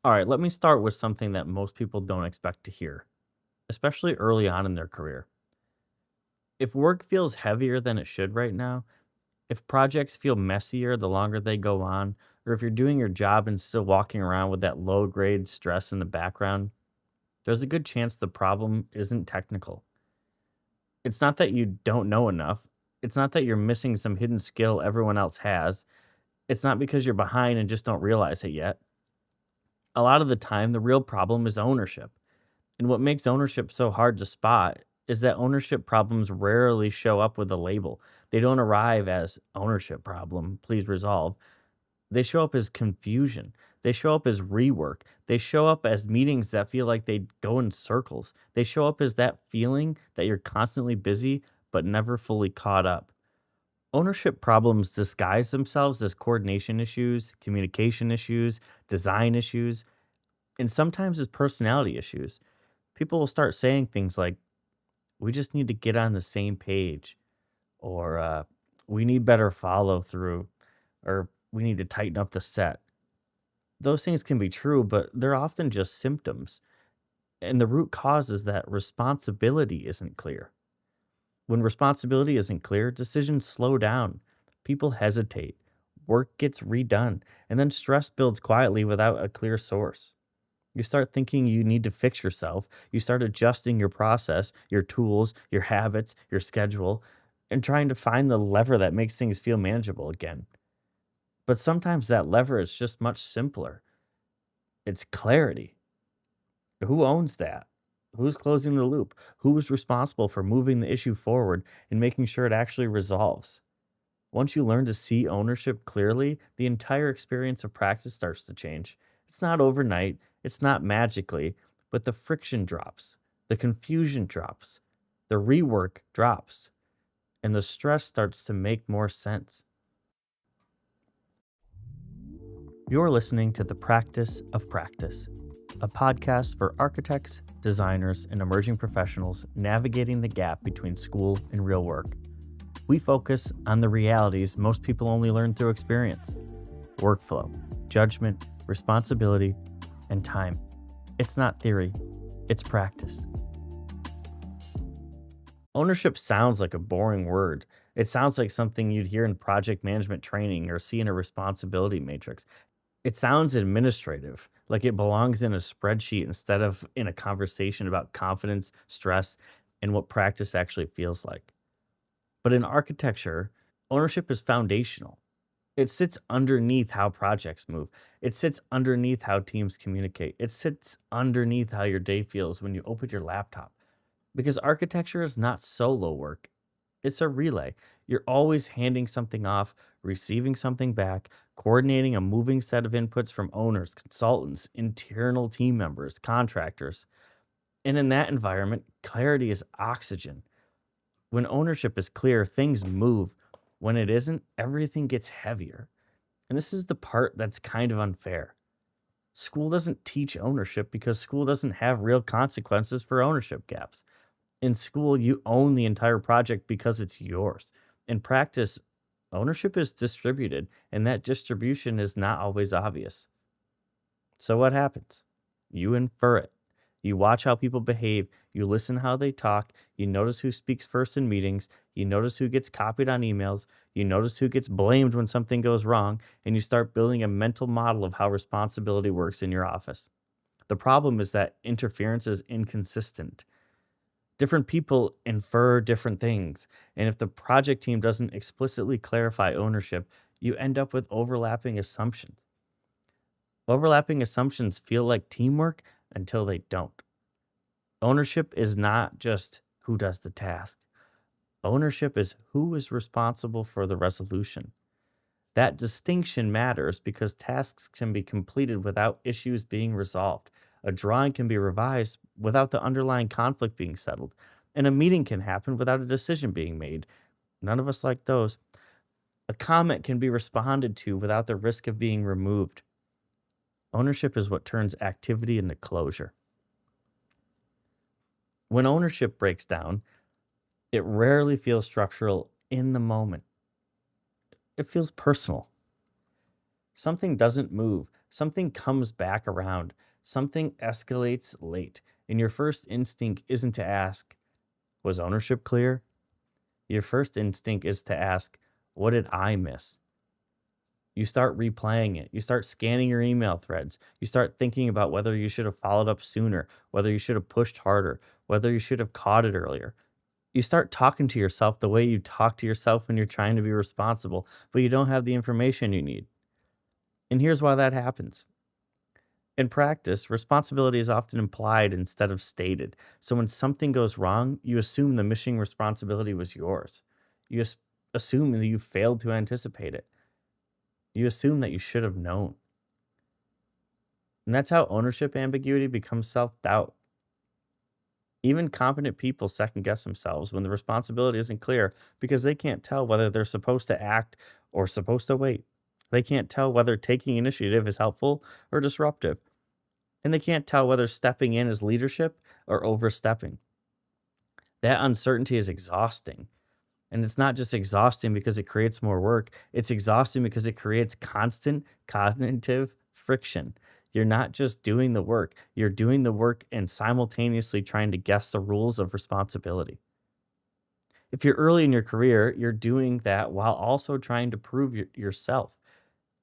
All right, let me start with something that most people don't expect to hear, especially early on in their career. If work feels heavier than it should right now, if projects feel messier the longer they go on, or if you're doing your job and still walking around with that low grade stress in the background, there's a good chance the problem isn't technical. It's not that you don't know enough. It's not that you're missing some hidden skill everyone else has. It's not because you're behind and just don't realize it yet. A lot of the time, the real problem is ownership. And what makes ownership so hard to spot is that ownership problems rarely show up with a label. They don't arrive as ownership problem, please resolve. They show up as confusion. They show up as rework. They show up as meetings that feel like they go in circles. They show up as that feeling that you're constantly busy but never fully caught up. Ownership problems disguise themselves as coordination issues, communication issues, design issues, and sometimes as personality issues. People will start saying things like, we just need to get on the same page, or we need better follow through, or we need to tighten up the set. Those things can be true, but they're often just symptoms. And the root cause is that responsibility isn't clear. When responsibility isn't clear, decisions slow down, people hesitate, work gets redone, and then stress builds quietly without a clear source. You start thinking you need to fix yourself. You start adjusting your process, your tools, your habits, your schedule, and trying to find the lever that makes things feel manageable again. But sometimes that lever is just much simpler. It's clarity. Who owns that? Who's closing the loop? Who is responsible for moving the issue forward and making sure it actually resolves? Once you learn to see ownership clearly, the entire experience of practice starts to change. It's not overnight, it's not magically, but the friction drops, the confusion drops, the rework drops, and the stress starts to make more sense. You're listening to The Practice of Practice, a podcast for architects, designers, and emerging professionals navigating the gap between school and real work. We focus on the realities most people only learn through experience: workflow, judgment, responsibility, and time. It's not theory, it's practice. Ownership sounds like a boring word. It sounds like something you'd hear in project management training or see in a responsibility matrix. It sounds administrative, like it belongs in a spreadsheet instead of in a conversation about confidence, stress, and what practice actually feels like. But in architecture, ownership is foundational. It sits underneath how projects move. It sits underneath how teams communicate. It sits underneath how your day feels when you open your laptop. Because architecture is not solo work, it's a relay. You're always handing something off, receiving something back, coordinating a moving set of inputs from owners, consultants, internal team members, contractors. And in that environment, clarity is oxygen. When ownership is clear, things move. When it isn't, everything gets heavier. And this is the part that's kind of unfair. School doesn't teach ownership because school doesn't have real consequences for ownership gaps. In school, you own the entire project because it's yours. In practice, ownership is distributed, and that distribution is not always obvious. So what happens? You infer it. You watch how people behave, you listen how they talk, you notice who speaks first in meetings, you notice who gets copied on emails, you notice who gets blamed when something goes wrong, and you start building a mental model of how responsibility works in your office. The problem is that interference is inconsistent. Different people infer different things, and if the project team doesn't explicitly clarify ownership, you end up with overlapping assumptions. Overlapping assumptions feel like teamwork until they don't. Ownership is not just who does the task. Ownership is who is responsible for the resolution. That distinction matters because tasks can be completed without issues being resolved. A drawing can be revised without the underlying conflict being settled. And a meeting can happen without a decision being made. None of us like those. A comment can be responded to without the risk of being removed. Ownership is what turns activity into closure. When ownership breaks down, it rarely feels structural in the moment. It feels personal. Something doesn't move, Something comes back around, something escalates late, and your first instinct isn't to ask, was ownership clear? Your first instinct is to ask, what did I miss? You start replaying it. You start scanning your email threads. You start thinking about whether you should have followed up sooner, whether you should have pushed harder, whether you should have caught it earlier. You start talking to yourself the way you talk to yourself when you're trying to be responsible, but you don't have the information you need. And here's why that happens. In practice, responsibility is often implied instead of stated. So when something goes wrong, you assume the missing responsibility was yours. You assume that you failed to anticipate it. You assume that you should have known. And that's how ownership ambiguity becomes self-doubt. Even competent people second guess themselves when the responsibility isn't clear because they can't tell whether they're supposed to act or supposed to wait. They can't tell whether taking initiative is helpful or disruptive. And they can't tell whether stepping in is leadership or overstepping. That uncertainty is exhausting. And it's not just exhausting because it creates more work, it's exhausting because it creates constant cognitive friction. You're not just doing the work, you're doing the work and simultaneously trying to guess the rules of responsibility. If you're early in your career, you're doing that while also trying to prove yourself.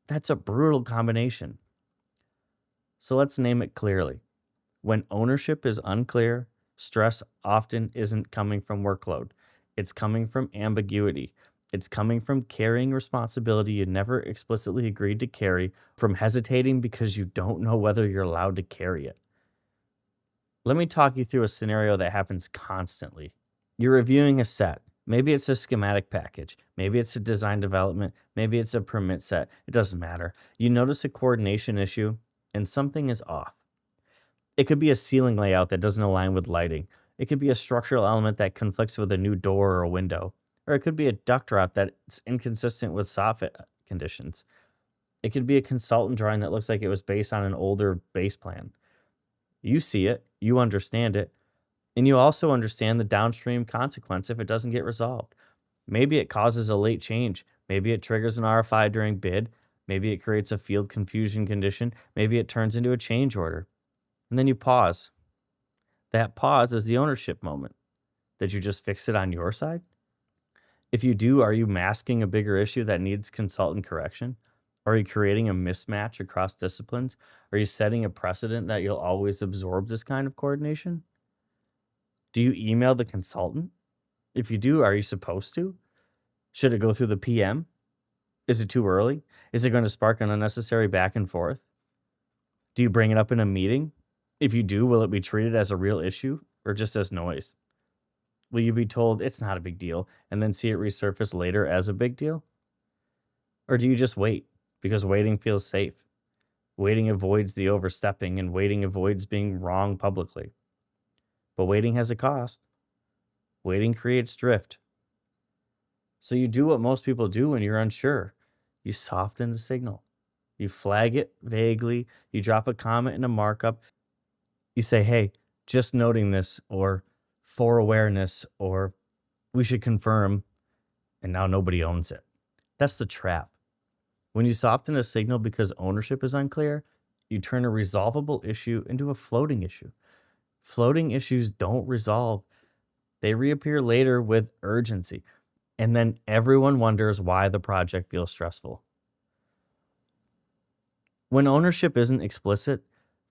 That's a brutal combination. So let's name it clearly. When ownership is unclear, stress often isn't coming from workload. It's coming from ambiguity. It's coming from carrying responsibility you never explicitly agreed to carry, from hesitating because you don't know whether you're allowed to carry it. Let me talk you through a scenario that happens constantly. You're reviewing a set. Maybe it's a schematic package. Maybe it's a design development. Maybe it's a permit set. It doesn't matter. You notice a coordination issue and something is off. It could be a ceiling layout that doesn't align with lighting. It could be a structural element that conflicts with a new door or a window. Or it could be a duct route that's inconsistent with soffit conditions. It could be a consultant drawing that looks like it was based on an older base plan. You see it, you understand it, and you also understand the downstream consequence if it doesn't get resolved. Maybe it causes a late change. Maybe it triggers an RFI during bid. Maybe it creates a field confusion condition. Maybe it turns into a change order. And then you pause. That pause is the ownership moment. Did you just fix it on your side? If you do, are you masking a bigger issue that needs consultant correction? Are you creating a mismatch across disciplines? Are you setting a precedent that you'll always absorb this kind of coordination? Do you email the consultant? If you do, are you supposed to? Should it go through the PM? Is it too early? Is it going to spark an unnecessary back and forth? Do you bring it up in a meeting? If you do, will it be treated as a real issue or just as noise? Will you be told it's not a big deal and then see it resurface later as a big deal? Or do you just wait because waiting feels safe? Waiting avoids the overstepping and waiting avoids being wrong publicly. But waiting has a cost. Waiting creates drift. So you do what most people do when you're unsure. You soften the signal. You flag it vaguely. You drop a comment and a markup. You say, hey, just noting this, or for awareness, or we should confirm, and now nobody owns it. That's the trap. When you soften a signal because ownership is unclear, you turn a resolvable issue into a floating issue. Floating issues don't resolve. They reappear later with urgency. And then everyone wonders why the project feels stressful. When ownership isn't explicit,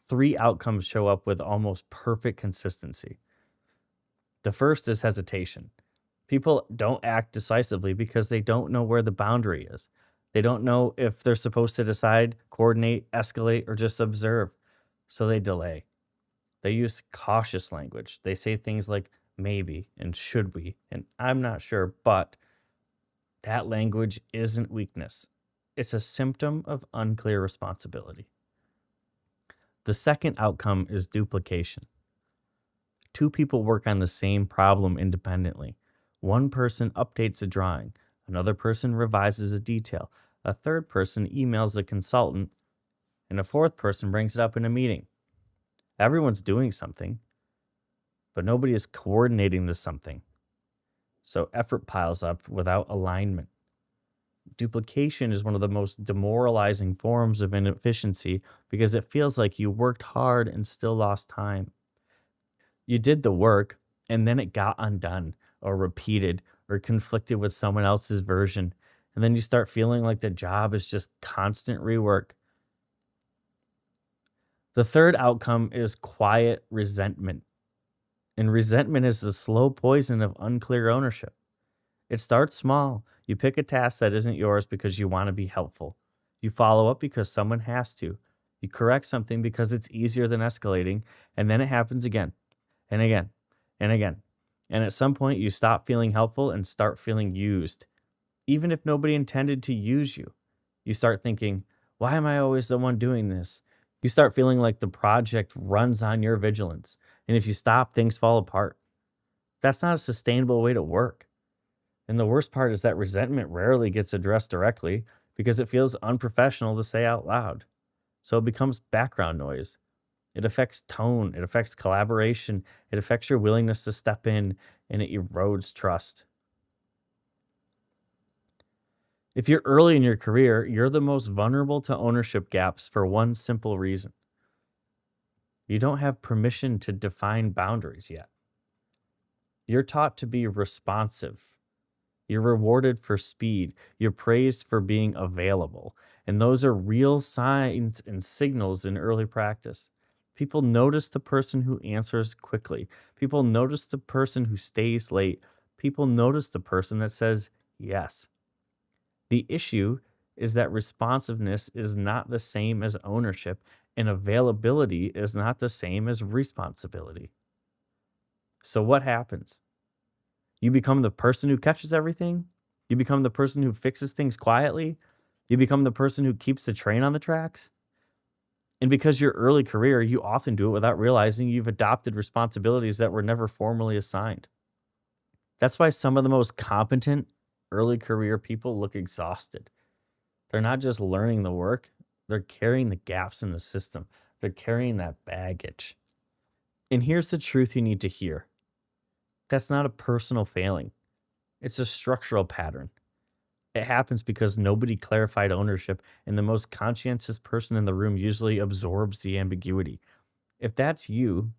3 outcomes show up with almost perfect consistency. The first is hesitation. People don't act decisively because they don't know where the boundary is. They don't know if they're supposed to decide, coordinate, escalate, or just observe. So they delay. They use cautious language. They say things like maybe and should we, and I'm not sure, but that language isn't weakness. It's a symptom of unclear responsibility. The second outcome is duplication. 2 people work on the same problem independently. One person updates a drawing, another person revises a detail, a third person emails the consultant, and a fourth person brings it up in a meeting. Everyone's doing something, but nobody is coordinating the something. So effort piles up without alignment. Duplication is one of the most demoralizing forms of inefficiency because it feels like you worked hard and still lost time. You did the work and then it got undone or repeated or conflicted with someone else's version. And then you start feeling like the job is just constant rework. The third outcome is quiet resentment. And resentment is the slow poison of unclear ownership. It starts small. You pick a task that isn't yours because you want to be helpful. You follow up because someone has to. You correct something because it's easier than escalating. And then it happens again and again and again. And at some point, you stop feeling helpful and start feeling used. Even if nobody intended to use you, you start thinking, why am I always the one doing this? You start feeling like the project runs on your vigilance. And if you stop, things fall apart. That's not a sustainable way to work. And the worst part is that resentment rarely gets addressed directly because it feels unprofessional to say out loud. So it becomes background noise. It affects tone, it affects collaboration, it affects your willingness to step in, and it erodes trust. If you're early in your career, you're the most vulnerable to ownership gaps for one simple reason. You don't have permission to define boundaries yet. You're taught to be responsive. You're rewarded for speed. You're praised for being available. And those are real signs and signals in early practice. People notice the person who answers quickly. People notice the person who stays late. People notice the person that says yes. The issue is that responsiveness is not the same as ownership, and availability is not the same as responsibility. So what happens? You become the person who catches everything. You become the person who fixes things quietly. You become the person who keeps the train on the tracks. And because your early career, you often do it without realizing you've adopted responsibilities that were never formally assigned. That's why some of the most competent early career people look exhausted. They're not just learning the work, they're carrying the gaps in the system. They're carrying that baggage. And here's the truth you need to hear. That's not a personal failing. It's a structural pattern. It happens because nobody clarified ownership, and the most conscientious person in the room usually absorbs the ambiguity. If that's you,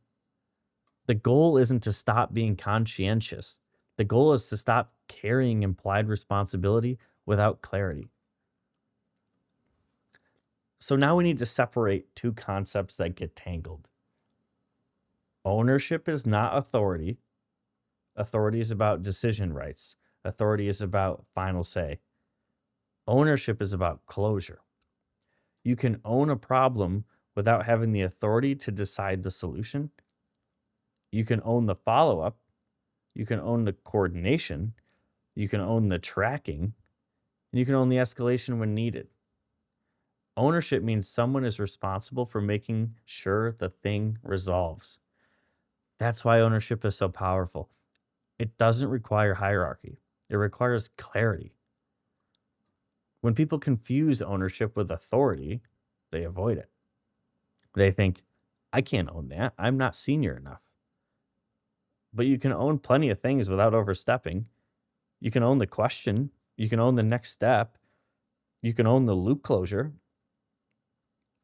the goal isn't to stop being conscientious. The goal is to stop carrying implied responsibility without clarity. So now we need to separate two concepts that get tangled. Ownership is not authority. Authority is about decision rights. Authority is about final say. Ownership is about closure. You can own a problem without having the authority to decide the solution. You can own the follow-up. You can own the coordination. You can own the tracking. And you can own the escalation when needed. Ownership means someone is responsible for making sure the thing resolves. That's why ownership is so powerful. It doesn't require hierarchy. It requires clarity. When people confuse ownership with authority, they avoid it. They think, I can't own that. I'm not senior enough. But you can own plenty of things without overstepping. You can own the question. You can own the next step. You can own the loop closure.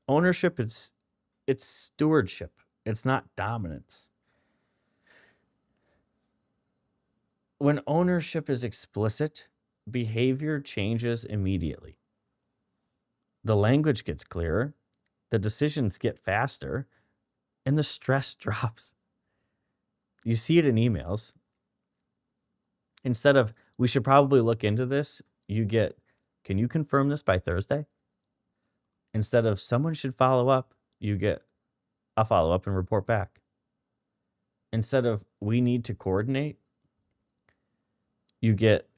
Ownership is it's stewardship. It's not dominance. When ownership is explicit, behavior changes immediately. The language gets clearer, the decisions get faster, and the stress drops. You see it in emails. Instead of, we should probably look into this, you get, can you confirm this by Thursday? Instead of, someone should follow up, you get, I'll follow up and report back. Instead of, we need to coordinate, you get,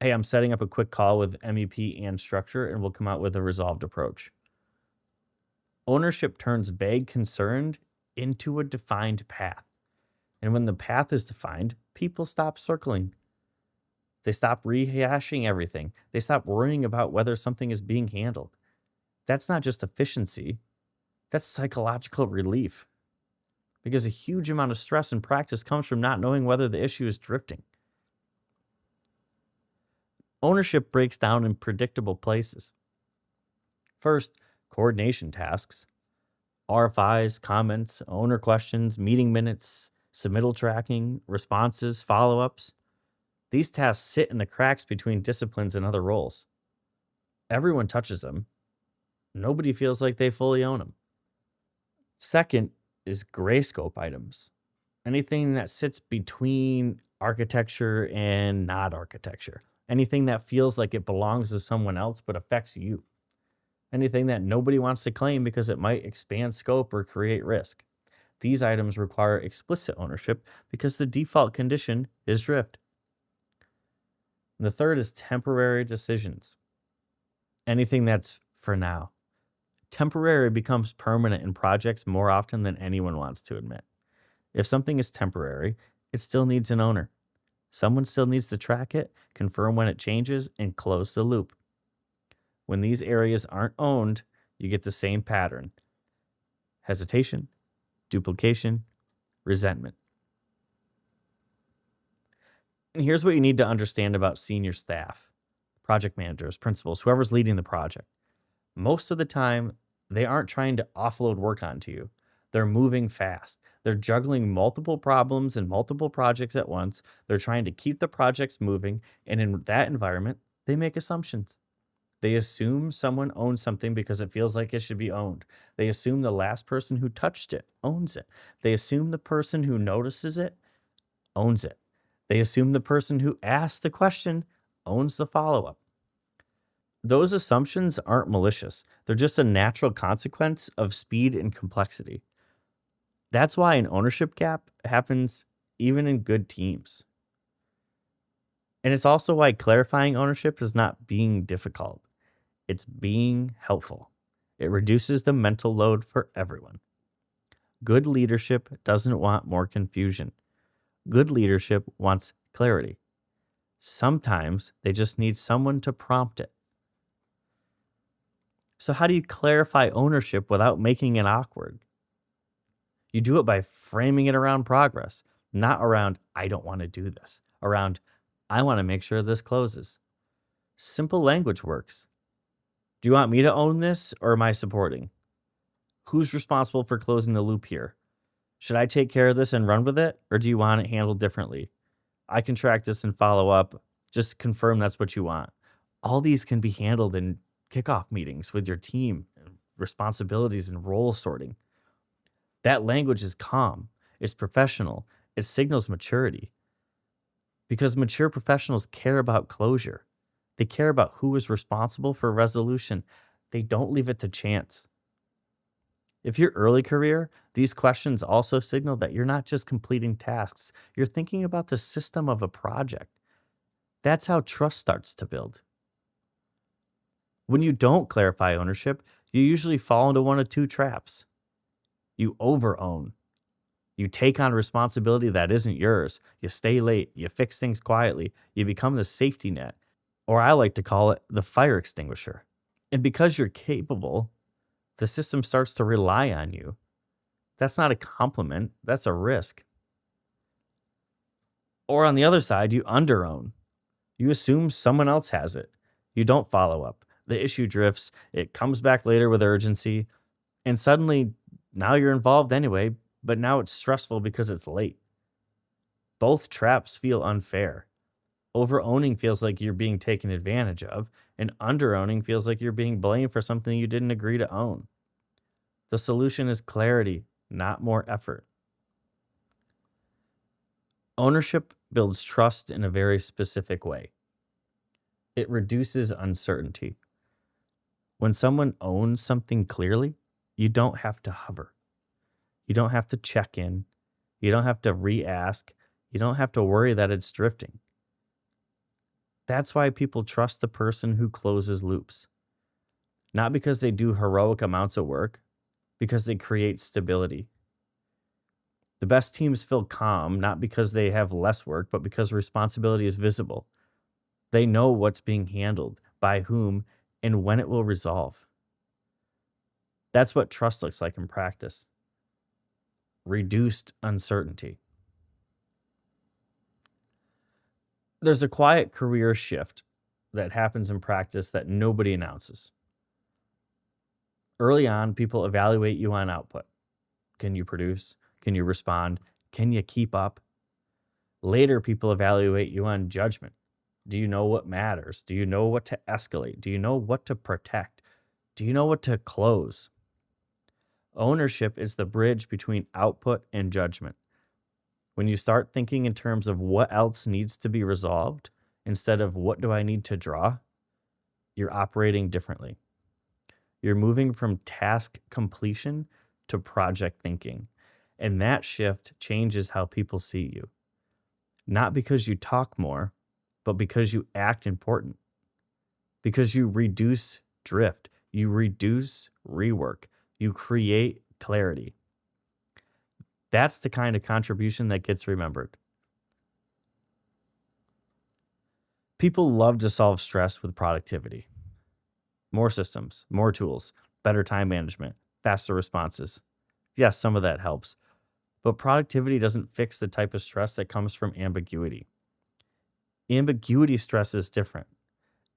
hey, I'm setting up a quick call with MEP and structure, and we'll come out with a resolved approach. Ownership turns vague concern into a defined path. And when the path is defined, people stop circling. They stop rehashing everything. They stop worrying about whether something is being handled. That's not just efficiency. That's psychological relief. Because a huge amount of stress in practice comes from not knowing whether the issue is drifting. Ownership breaks down in predictable places. First, coordination tasks, RFIs, comments, owner questions, meeting minutes, submittal tracking, responses, follow ups. These tasks sit in the cracks between disciplines and other roles. Everyone touches them. Nobody feels like they fully own them. Second is gray scope items. Anything that sits between architecture and not architecture. Anything that feels like it belongs to someone else but affects you. Anything that nobody wants to claim because it might expand scope or create risk. These items require explicit ownership because the default condition is drift. The third is temporary decisions. Anything that's for now. Temporary becomes permanent in projects more often than anyone wants to admit. If something is temporary, it still needs an owner. Someone still needs to track it, confirm when it changes, and close the loop. When these areas aren't owned, you get the same pattern: hesitation, duplication, resentment. And here's what you need to understand about senior staff, project managers, principals, whoever's leading the project. Most of the time, they aren't trying to offload work onto you. They're moving fast. They're juggling multiple problems and multiple projects at once. They're trying to keep the projects moving. And in that environment, they make assumptions. They assume someone owns something because it feels like it should be owned. They assume the last person who touched it owns it. They assume the person who notices it owns it. They assume the person who asked the question owns the follow-up. Those assumptions aren't malicious. They're just a natural consequence of speed and complexity. That's why an ownership gap happens even in good teams. And it's also why clarifying ownership is not being difficult. It's being helpful. It reduces the mental load for everyone. Good leadership doesn't want more confusion. Good leadership wants clarity. Sometimes they just need someone to prompt it. So how do you clarify ownership without making it awkward? You do it by framing it around progress, not around, I don't want to do this, around, I want to make sure this closes. Simple language works. Do you want me to own this or am I supporting? Who's responsible for closing the loop here? Should I take care of this and run with it, or do you want it handled differently? I can track this and follow up. Just confirm that's what you want. All these can be handled in kickoff meetings with your team, responsibilities and role sorting. That language is calm, it's professional, it signals maturity. Because mature professionals care about closure. They care about who is responsible for resolution. They don't leave it to chance. If you're early career, these questions also signal that you're not just completing tasks, you're thinking about the system of a project. That's how trust starts to build. When you don't clarify ownership, you usually fall into one of two traps. You over-own. You take on responsibility that isn't yours. You stay late. You fix things quietly. You become the safety net, or I like to call it the fire extinguisher. And because you're capable, the system starts to rely on you. That's not a compliment. That's a risk. Or on the other side, you under-own. You assume someone else has it. You don't follow up. The issue drifts. It comes back later with urgency. And suddenly, now you're involved anyway, but now it's stressful because it's late. Both traps feel unfair. Over-owning feels like you're being taken advantage of, and under-owning feels like you're being blamed for something you didn't agree to own. The solution is clarity, not more effort. Ownership builds trust in a very specific way. It reduces uncertainty. When someone owns something clearly, you don't have to hover. You don't have to check in. You don't have to re-ask. You don't have to worry that it's drifting. That's why people trust the person who closes loops. Not because they do heroic amounts of work, because they create stability. The best teams feel calm, not because they have less work, but because responsibility is visible. They know what's being handled, by whom, and when it will resolve. That's what trust looks like in practice. Reduced uncertainty. There's a quiet career shift that happens in practice that nobody announces. Early on, people evaluate you on output. Can you produce? Can you respond? Can you keep up? Later, people evaluate you on judgment. Do you know what matters? Do you know what to escalate? Do you know what to protect? Do you know what to close? Ownership is the bridge between output and judgment. When you start thinking in terms of what else needs to be resolved instead of what do I need to draw, you're operating differently. You're moving from task completion to project thinking. And that shift changes how people see you. Not because you talk more, but because you act important. Because you reduce drift, you reduce rework, you create clarity. That's the kind of contribution that gets remembered. People love to solve stress with productivity. More systems, more tools, better time management, faster responses. Yes, some of that helps. But productivity doesn't fix the type of stress that comes from ambiguity. Ambiguity stress is different.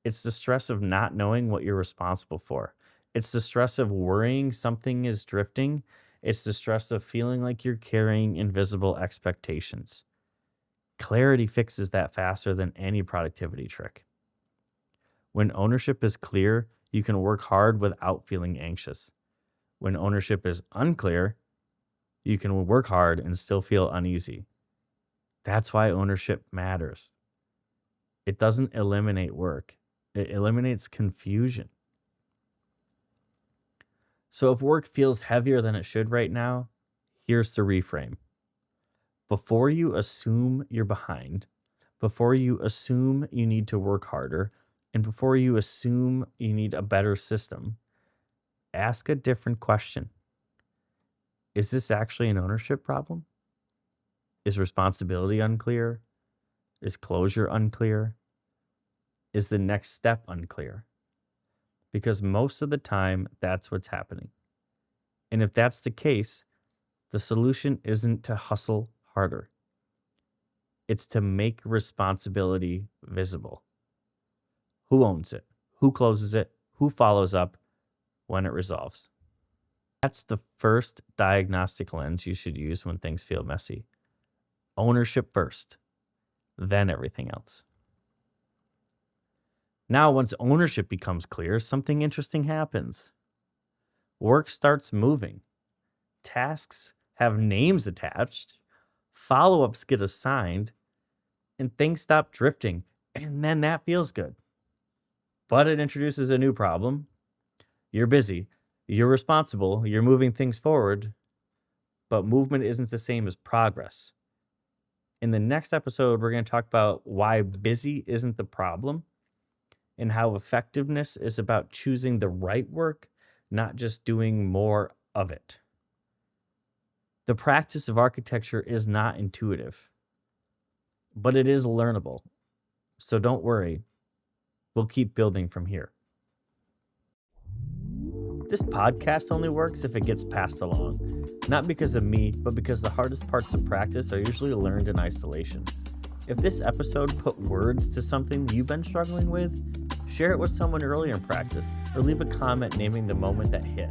It's the stress of not knowing what you're responsible for. It's the stress of worrying something is drifting. It's the stress of feeling like you're carrying invisible expectations. Clarity fixes that faster than any productivity trick. When ownership is clear, you can work hard without feeling anxious. When ownership is unclear, you can work hard and still feel uneasy. That's why ownership matters. It doesn't eliminate work. It eliminates confusion. So if work feels heavier than it should right now, here's the reframe. Before you assume you're behind, before you assume you need to work harder, and before you assume you need a better system, ask a different question. Is this actually an ownership problem? Is responsibility unclear? Is closure unclear? Is the next step unclear? Because most of the time, that's what's happening. And if that's the case, the solution isn't to hustle harder. It's to make responsibility visible. Who owns it? Who closes it? Who follows up when it resolves? That's the first diagnostic lens you should use when things feel messy. Ownership first, then everything else. Now, once ownership becomes clear, something interesting happens. Work starts moving. Tasks have names attached. Follow-ups get assigned. And things stop drifting. And then that feels good. But it introduces a new problem. You're busy. You're responsible. You're moving things forward. But movement isn't the same as progress. In the next episode, we're going to talk about why busy isn't the problem and how effectiveness is about choosing the right work, not just doing more of it. The practice of architecture is not intuitive, but it is learnable. So don't worry, we'll keep building from here. This podcast only works if it gets passed along, not because of me, but because the hardest parts of practice are usually learned in isolation. If this episode put words to something you've been struggling with, share it with someone earlier in practice, or leave a comment naming the moment that hit.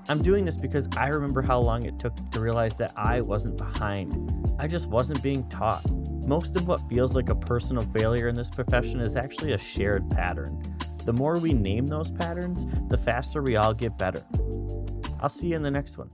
I'm doing this because I remember how long it took to realize that I wasn't behind. I just wasn't being taught. Most of what feels like a personal failure in this profession is actually a shared pattern. The more we name those patterns, the faster we all get better. I'll see you in the next one.